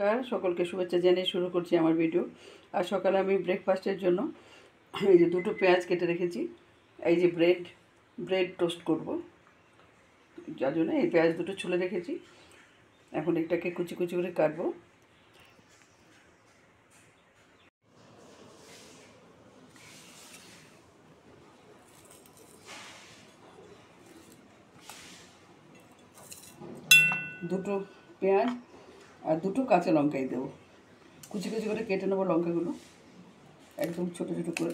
নমস্কার, সকলকে শুভেচ্ছা জানিয়ে শুরু করছি আমার ভিডিও। আর সকালে আমি ব্রেকফাস্টের জন্য এই যে দুটো পেঁয়াজ কেটে রেখেছি। এই যে ব্রেড টোস্ট করব, যার জন্য এই পেঁয়াজ দুটো ছুলে রেখেছি। এখন এটাকে কুচি কুচি করে কাটবো। দুটো পেঁয়াজ আর দুটো কাঁচা লঙ্কাই দেবো। কুচি কুচি করে কেটে নেবো লঙ্কাগুলো, একদম ছোটো ছোটো করে।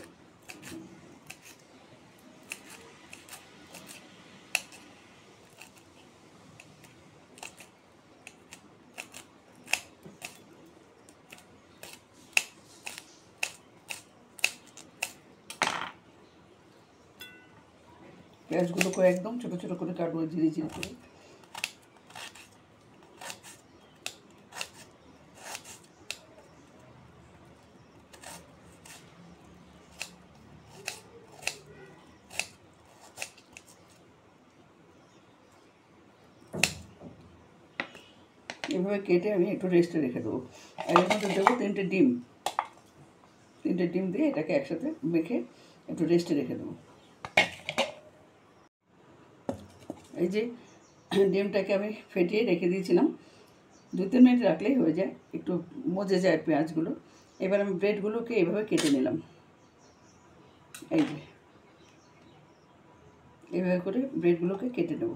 পেঁয়াজগুলোকে একদম ছোটো ছোটো করে কাটবো, ঝিরি ঝিরি করে। এভাবে কেটে আমি একটু রেস্টে রেখে দেবো। আর এর মধ্যে দেবো তিনটে ডিম দিয়ে এটাকে একসাথে মেখে একটু রেস্টে রেখে দেবো। এই যে ডিমটাকে আমি ফেটিয়ে রেখে দিয়েছিলাম, 2-3 মিনিট রাখলেই হয়ে যায়, একটু মজে যায় পেঁয়াজগুলো। এবার আমি ব্রেডগুলোকে এইভাবে কেটে নিলাম। এই যে এইভাবে করে ব্রেডগুলোকে কেটে নেব।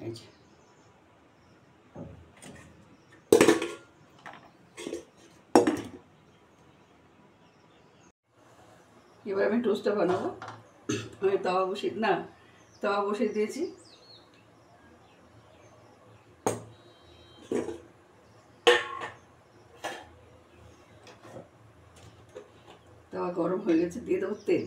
এই যে এবার আমি টোস্টটা বানাবো। আমি তাওয়া বসিয়ে দিয়েছি। তাওয়া গরম হয়ে গেছে, দিয়ে দেবো তেল।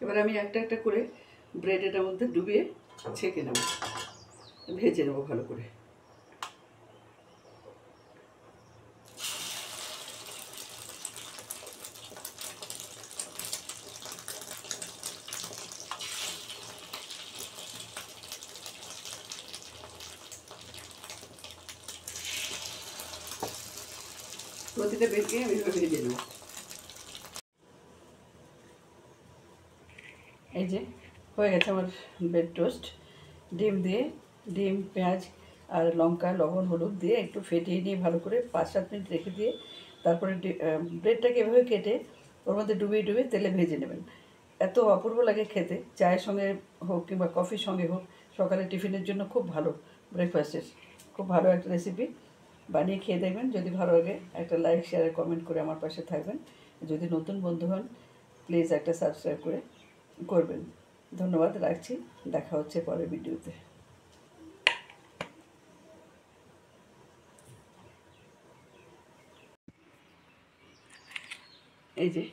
এবার আমি একটা একটা করে ব্রেড এটার মধ্যে ডুবিয়ে ছেঁকে নেব, ভেজে নেব ভালো করে। প্রতিটা ব্রেডকে আমি এভাবে ভেজে নেব। এই যে হয়ে গেছে আমার ব্রেড টোস্ট। ডিম, পেঁয়াজ আর লঙ্কা, লবণ, হলুদ দিয়ে একটু ফেটিয়ে নিয়ে ভালো করে 5-7 মিনিট রেখে দিয়ে তারপরে ব্রেডটাকে এভাবে কেটে ওর মধ্যে ডুবিয়ে তেলে ভেজে নেবেন। এত অপূর্ব লাগে খেতে, চায়ের সঙ্গে হোক কিংবা কফির সঙ্গে হোক, সকালে টিফিনের জন্য খুব ভালো, ব্রেকফাস্টের খুব ভালো একটা রেসিপি। বানিয়ে খেয়ে দেখবেন। যদি ভালো লাগে একটা লাইক, শেয়ার, কমেন্ট করে আমার পাশে থাকবেন। যদি নতুন বন্ধু হন প্লিজ একটা সাবস্ক্রাইব করবেন। ধন্যবাদ, রাখছি। দেখা হচ্ছে পরের ভিডিওতে। এই যে